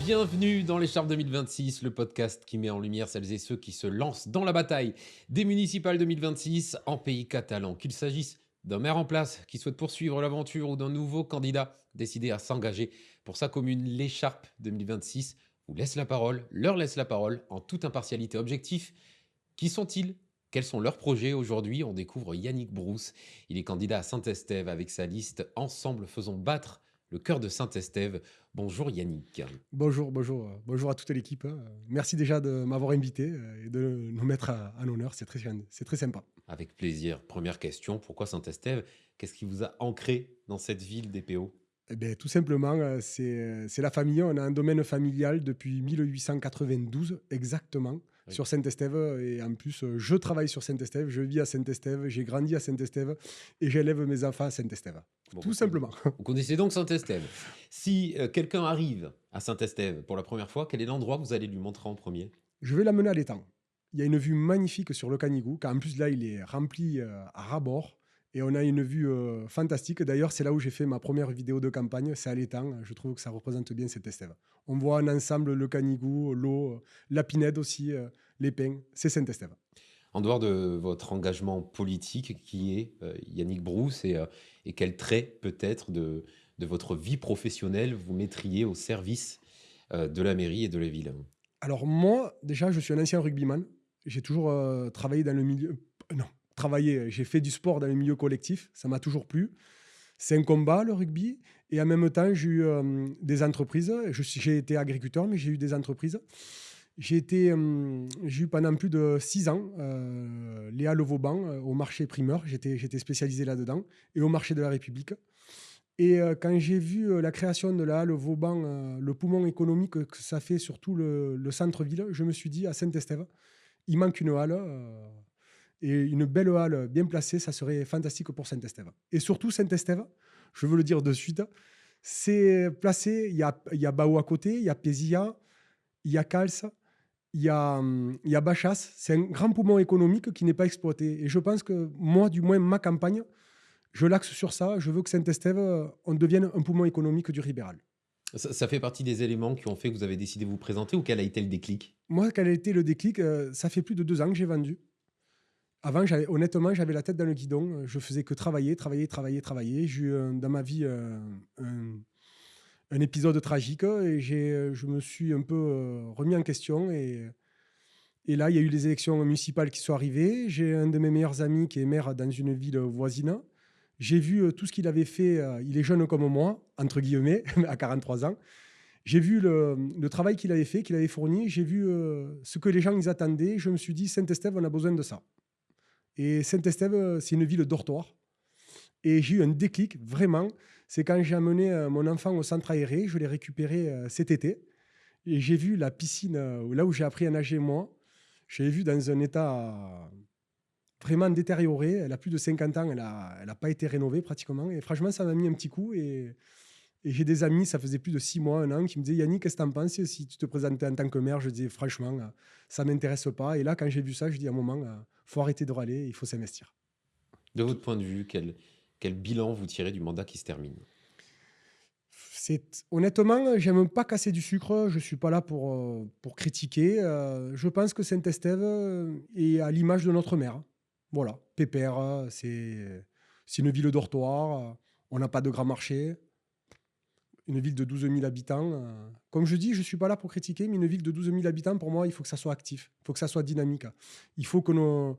Bienvenue dans l'écharpe 2026, le podcast qui met en lumière celles et ceux qui se lancent dans la bataille des municipales 2026 en pays catalan. Qu'il s'agisse d'un maire en place qui souhaite poursuivre l'aventure ou d'un nouveau candidat décidé à s'engager pour sa commune, l'écharpe 2026 vous laisse la parole, leur laisse la parole en toute impartialité objectif. Qui sont-ils? Quels sont leurs projets aujourd'hui? On découvre Yannick Brousse. Il est candidat à Saint-Estève avec sa liste Ensemble faisons battre le cœur de Saint-Estève. Bonjour Yannick. Bonjour, bonjour, bonjour à toute l'équipe, hein. Merci déjà de m'avoir invité, et de nous mettre à l'honneur, c'est très sympa. Avec plaisir. Première question, pourquoi Saint-Estève? Qu'est-ce qui vous a ancré dans cette ville des PO? Eh beh, tout simplement, c'est la famille. On a un domaine familial depuis 1892 exactement Oui. sur Saint-Estève, et en plus, je travaille sur Saint-Estève, je vis à Saint-Estève, j'ai grandi à Saint-Estève et j'élève mes enfants à Saint-Estève. Bon, Tout simplement. vous connaissez donc Saint-Estève. Si quelqu'un arrive à Saint-Estève pour la première fois, quel est l'endroit que vous allez lui montrer en premier? Je vais l'amener à l'étang. Il y a une vue magnifique sur le Canigou, car en plus là, il est rempli à ras-bord. Et on a une vue fantastique. D'ailleurs, c'est là où j'ai fait ma première vidéo de campagne, c'est à l'étang. Je trouve que ça représente bien cette Estève. On voit en ensemble le Canigou, l'eau, la Pinède aussi, les pins. C'est Saint-Estève. En dehors de votre engagement politique, qui est Yannick Brousse et quel trait peut-être de votre vie professionnelle vous mettriez au service de la mairie et de la ville? Alors moi, déjà, je suis un ancien rugbyman. J'ai toujours travaillé dans le milieu... Non, travaillé, j'ai fait du sport dans le milieu collectif. Ça m'a toujours plu. C'est un combat, le rugby. Et en même temps, j'ai eu des entreprises. J'ai été agriculteur, mais j'ai eu des entreprises. J'ai eu pendant plus de 6 ans les Halles Vauban au marché primeur. J'étais spécialisé là-dedans. Et au marché de la République. Et quand j'ai vu la création de la Halle Vauban, le poumon économique que ça fait sur tout le centre-ville, je me suis dit à Saint-Estève, il manque une halle. Et une belle halle bien placée, ça serait fantastique pour Saint-Estève. Et surtout, Saint-Estève, je veux le dire de suite, c'est placé, il y a Bao à côté, il y a Pézilla, il y a Cals, il y a Bachas. C'est un grand poumon économique qui n'est pas exploité. Et je pense que moi, du moins, ma campagne, je l'axe sur ça. Je veux que Saint-Estève, on devienne un poumon économique du Ribéral. Ça fait partie des éléments qui ont fait que vous avez décidé de vous présenter ou quel a été le déclic? Moi, quel a été le déclic? Ça fait plus de 2 ans que j'ai vendu. Avant, honnêtement, j'avais la tête dans le guidon. Je faisais que travailler, travailler, travailler, travailler. J'ai eu dans ma vie un, un épisode tragique et je me suis un peu remis en question. Et là, il y a eu les élections municipales qui sont arrivées. J'ai un de mes meilleurs amis qui est maire dans une ville voisine. J'ai vu tout ce qu'il avait fait. Il est jeune comme moi, entre guillemets, à 43 ans. J'ai vu le travail qu'il avait fait, qu'il avait fourni. J'ai vu ce que les gens ils attendaient. Je me suis dit, Saint-Estève, on a besoin de ça. Et Saint-Estève, c'est une ville dortoir. Et j'ai eu un déclic, vraiment. C'est quand j'ai amené mon enfant au centre aéré. Je l'ai récupéré cet été. Et j'ai vu la piscine, là où j'ai appris à nager, moi. Je l'ai vue dans un état vraiment détérioré. Elle a plus de 50 ans. Elle a pas été rénovée pratiquement. Et franchement, ça m'a mis un petit coup. Et j'ai des amis, ça faisait plus de 6 mois, un an, qui me disaient Yannick, qu'est-ce que tu en penses si tu te présentais en tant que maire? Je disais franchement, ça ne m'intéresse pas. Et là, quand j'ai vu ça, je dis à un moment, faut arrêter de râler, il faut s'investir. De votre point de vue, quel bilan vous tirez du mandat qui se termine? Honnêtement, j'aime pas casser du sucre. Je suis pas là pour critiquer. Je pense que Saint-Estève est à l'image de notre maire. Voilà, pépère, c'est une ville dortoir. On n'a pas de grand marché. Une ville de 12 000 habitants. Comme je dis, je ne suis pas là pour critiquer, mais une ville de 12 000 habitants, pour moi, il faut que ça soit actif, il faut que ça soit dynamique. Il faut qu'on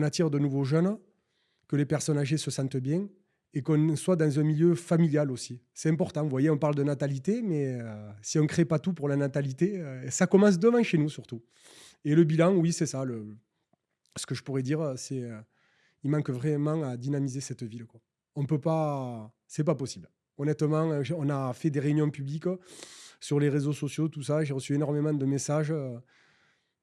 attire de nouveaux jeunes, que les personnes âgées se sentent bien et qu'on soit dans un milieu familial aussi. C'est important. Vous voyez, on parle de natalité, mais si on ne crée pas tout pour la natalité, ça commence devant chez nous surtout. Et le bilan, oui, c'est ça. Ce que je pourrais dire, c'est il manque vraiment à dynamiser cette ville, quoi. On peut pas, c'est pas possible. Honnêtement, on a fait des réunions publiques sur les réseaux sociaux, tout ça. J'ai reçu énormément de messages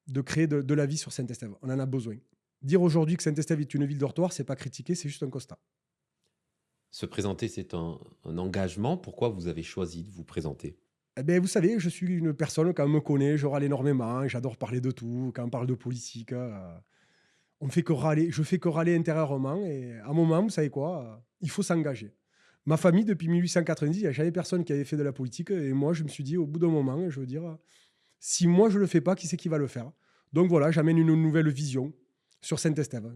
de créer de la vie sur Saint-Estève. On en a besoin. Dire aujourd'hui que Saint-Estève est une ville dortoir, c'est pas critiquer, c'est juste un constat. Se présenter, c'est un engagement. Pourquoi vous avez choisi de vous présenter? Eh ben, vous savez, je suis une personne, quand on me connaît, je râle énormément, j'adore parler de tout. Quand on parle de politique, on fait que râler. Je fais que râler intérieurement. Et à un moment, vous savez quoi, il faut s'engager. Ma famille, depuis 1890, il n'y a jamais personne qui avait fait de la politique. Et moi, je me suis dit, au bout d'un moment, je veux dire, si moi je ne le fais pas, qui c'est qui va le faire? Donc voilà, j'amène une nouvelle vision sur Saint-Estève,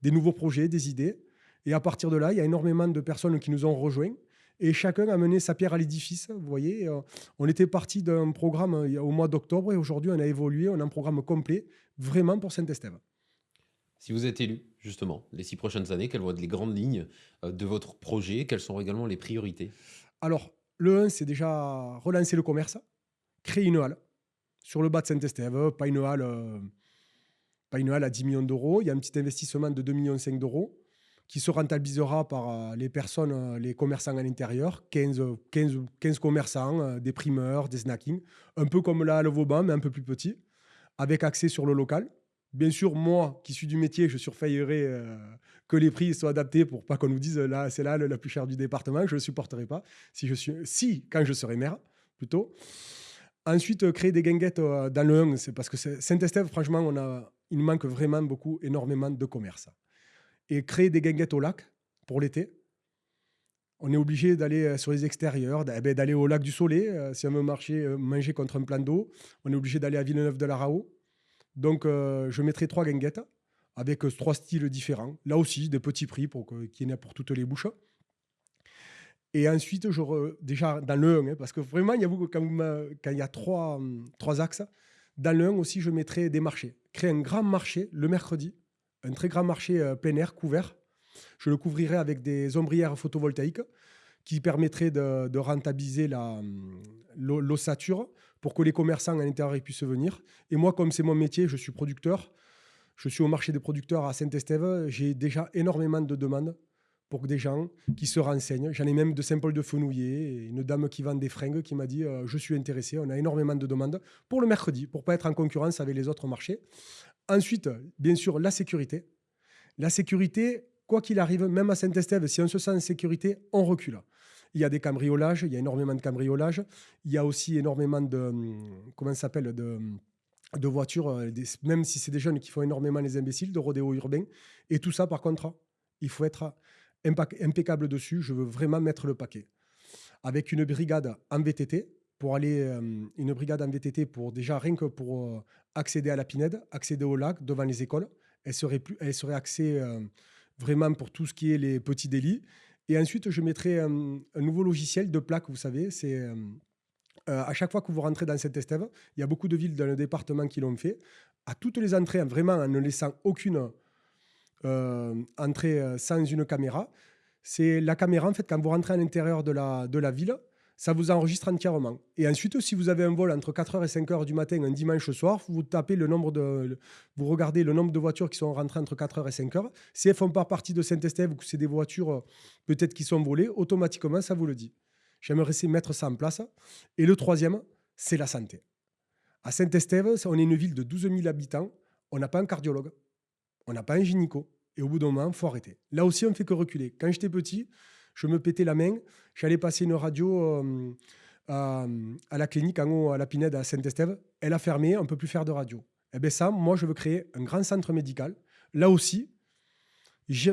des nouveaux projets, des idées. Et à partir de là, il y a énormément de personnes qui nous ont rejoints. Et chacun a mené sa pierre à l'édifice. Vous voyez, on était parti d'un programme au mois d'octobre et aujourd'hui, on a évolué. On a un programme complet vraiment pour Saint-Estève. Si vous êtes élu, justement, les 6 prochaines années, quelles vont être les grandes lignes de votre projet? Quelles sont également les priorités? Alors, le 1, c'est déjà relancer le commerce, créer une halle sur le bas de Saint-Estève, pas une halle à 10 millions d'euros. Il y a un petit investissement de 2,5 millions d'euros qui se rentabilisera par les personnes, les commerçants à l'intérieur, 15 commerçants, des primeurs, des snackings, un peu comme la halle Vauban, mais un peu plus petit, avec accès sur le local. Bien sûr, moi, qui suis du métier, je surveillerai que les prix soient adaptés pour pas qu'on nous dise là, c'est la plus chère du département. Je ne le supporterai pas quand je serai maire, plutôt. Ensuite, créer des guinguettes dans le 1, c'est parce que Saint-Estève, franchement, il nous manque vraiment beaucoup, énormément de commerce. Et créer des guinguettes au lac pour l'été. On est obligé d'aller sur les extérieurs, d'aller au lac du Soleil. Si on veut manger contre un plan d'eau, on est obligé d'aller à Villeneuve-de-la-Raho. Donc, je mettrai 3 guinguettes avec 3 styles différents. Là aussi, des petits prix pour qu'il y en ait pour toutes les bouches. Et ensuite, déjà dans le 1, hein, parce que vraiment, il y a beaucoup, quand il y a trois axes, dans le 1 aussi, je mettrai des marchés. Créer un grand marché le mercredi, un très grand marché plein air couvert. Je le couvrirai avec des ombrières photovoltaïques qui permettraient de rentabiliser l'ossature pour que les commerçants à l'intérieur puissent venir. Et moi, comme c'est mon métier, je suis producteur. Je suis au marché des producteurs à Saint-Estève. J'ai déjà énormément de demandes pour des gens qui se renseignent. J'en ai même de Saint-Paul-de-Fenouillet, une dame qui vend des fringues qui m'a dit je suis intéressé. On a énormément de demandes pour le mercredi, pour ne pas être en concurrence avec les autres marchés. Ensuite, bien sûr, la sécurité. La sécurité, quoi qu'il arrive, même à Saint-Estève, si on se sent en sécurité, on recule. Il y a des cambriolages, il y a énormément de cambriolages. Il y a aussi énormément de voitures, même si c'est des jeunes qui font énormément les imbéciles, de rodéo urbain. Et tout ça, par contre, il faut être impeccable dessus. Je veux vraiment mettre le paquet. Avec une brigade en VTT, une brigade en VTT pour déjà rien que pour accéder à la Pinède, accéder au lac devant les écoles. Elle serait axée vraiment pour tout ce qui est les petits délits. Et ensuite, je mettrai un nouveau logiciel de plaque, vous savez, c'est à chaque fois que vous rentrez dans Saint-Estève, il y a beaucoup de villes dans le département qui l'ont fait. À toutes les entrées, vraiment en ne laissant aucune entrée sans une caméra. C'est la caméra, en fait, quand vous rentrez à l'intérieur de la ville, ça vous enregistre entièrement. Et ensuite, si vous avez un vol entre 4h et 5h du matin, un dimanche soir, vous regardez le nombre de voitures qui sont rentrées entre 4h et 5h. Si elles ne font pas partie de Saint-Estève ou que c'est des voitures peut-être qui sont volées, automatiquement, ça vous le dit. J'aimerais mettre ça en place. Et le troisième, c'est la santé. À Saint-Estève, on est une ville de 12 000 habitants. On n'a pas un cardiologue. On n'a pas un gynéco. Et au bout d'un moment, il faut arrêter. Là aussi, on ne fait que reculer. Quand j'étais petit, je me pétais la main. J'allais passer une radio à la clinique, en haut, à la Pinède, à Saint-Estève. Elle a fermé, on ne peut plus faire de radio. Eh bien ça, moi, je veux créer un grand centre médical. Là aussi,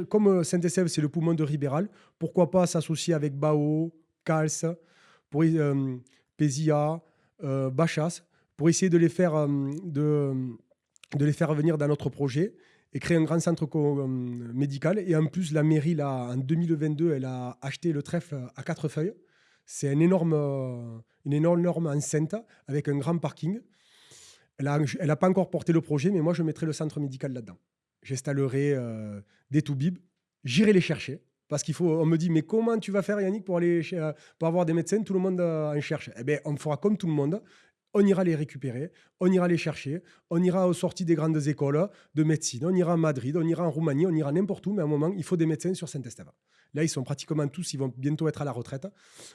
comme Saint-Estève, c'est le poumon de Ribéral, pourquoi pas s'associer avec Bao, Cals, Pézia, Bachas, pour essayer de les faire venir dans notre projet et créer un grand centre médical. Et en plus, la mairie, là, en 2022, elle a acheté le trèfle à 4 feuilles. C'est une énorme enceinte avec un grand parking. Elle n'a pas encore porté le projet, mais moi, je mettrai le centre médical là-dedans. J'installerai des toubibs. J'irai les chercher. Parce on me dit, mais comment tu vas faire, Yannick, pour avoir des médecins? Tout le monde en cherche. Eh bien, on fera comme tout le monde. On ira les récupérer, on ira les chercher, on ira aux sorties des grandes écoles de médecine, on ira à Madrid, on ira en Roumanie, on ira n'importe où, mais à un moment, il faut des médecins sur Saint-Estève. Là, ils sont pratiquement tous, ils vont bientôt être à la retraite.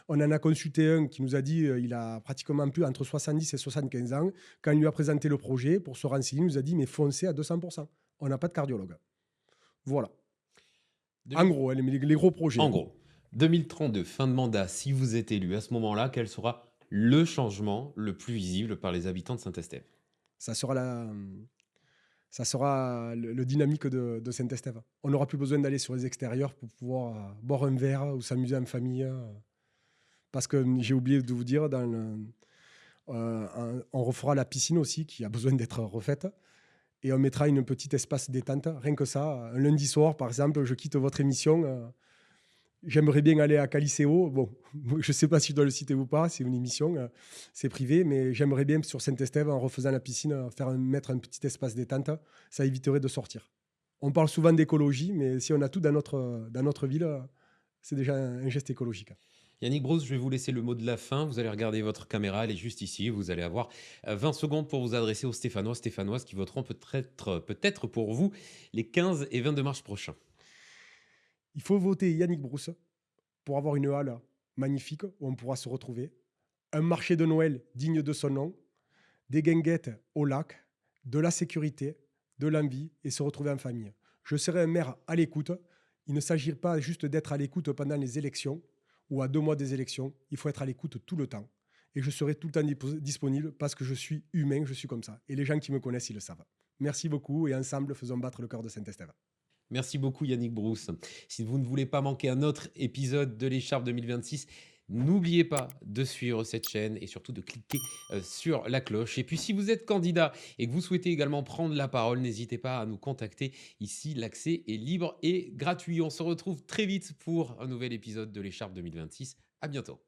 On en a consulté un qui nous a dit il a pratiquement plus entre 70 et 75 ans. Quand on lui a présenté le projet pour se renseigner, il nous a dit mais foncez à 200%. On n'a pas de cardiologue. Voilà. En gros, les gros projets. En gros, 2032, fin de mandat, si vous êtes élu, à ce moment-là, quel sera le changement le plus visible par les habitants de Saint-Estève? Ça sera Ça sera le dynamique de Saint-Estève. On n'aura plus besoin d'aller sur les extérieurs pour pouvoir boire un verre ou s'amuser en famille. Parce que j'ai oublié de vous dire, on refera la piscine aussi, qui a besoin d'être refaite. Et on mettra une petite espace détente. Rien que ça, un lundi soir, par exemple, je quitte votre émission. J'aimerais bien aller à Caliceo. Bon, je ne sais pas si je dois le citer ou pas, c'est une émission, c'est privé, mais j'aimerais bien sur Saint-Estève, en refaisant la piscine, mettre un petit espace détente. Ça éviterait de sortir. On parle souvent d'écologie, mais si on a tout dans notre ville, c'est déjà un geste écologique. Yannick Bruce, je vais vous laisser le mot de la fin. Vous allez regarder votre caméra, elle est juste ici. Vous allez avoir 20 secondes pour vous adresser aux Stéphanois, Stéphanoises qui voteront peut-être pour vous les 15 et 22 mars prochains. Il faut voter Yannick Brousse pour avoir une halle magnifique où on pourra se retrouver. Un marché de Noël digne de son nom, des guinguettes au lac, de la sécurité, de l'envie et se retrouver en famille. Je serai un maire à l'écoute. Il ne s'agit pas juste d'être à l'écoute pendant les élections ou à 2 mois des élections. Il faut être à l'écoute tout le temps. Et je serai tout le temps disponible parce que je suis humain, je suis comme ça. Et les gens qui me connaissent, ils le savent. Merci beaucoup et ensemble, faisons battre le cœur de Saint-Estève. Merci beaucoup Yannick Bruce. Si vous ne voulez pas manquer un autre épisode de l'écharpe 2026, n'oubliez pas de suivre cette chaîne et surtout de cliquer sur la cloche. Et puis si vous êtes candidat et que vous souhaitez également prendre la parole, n'hésitez pas à nous contacter. Ici, l'accès est libre et gratuit. On se retrouve très vite pour un nouvel épisode de l'écharpe 2026. À bientôt.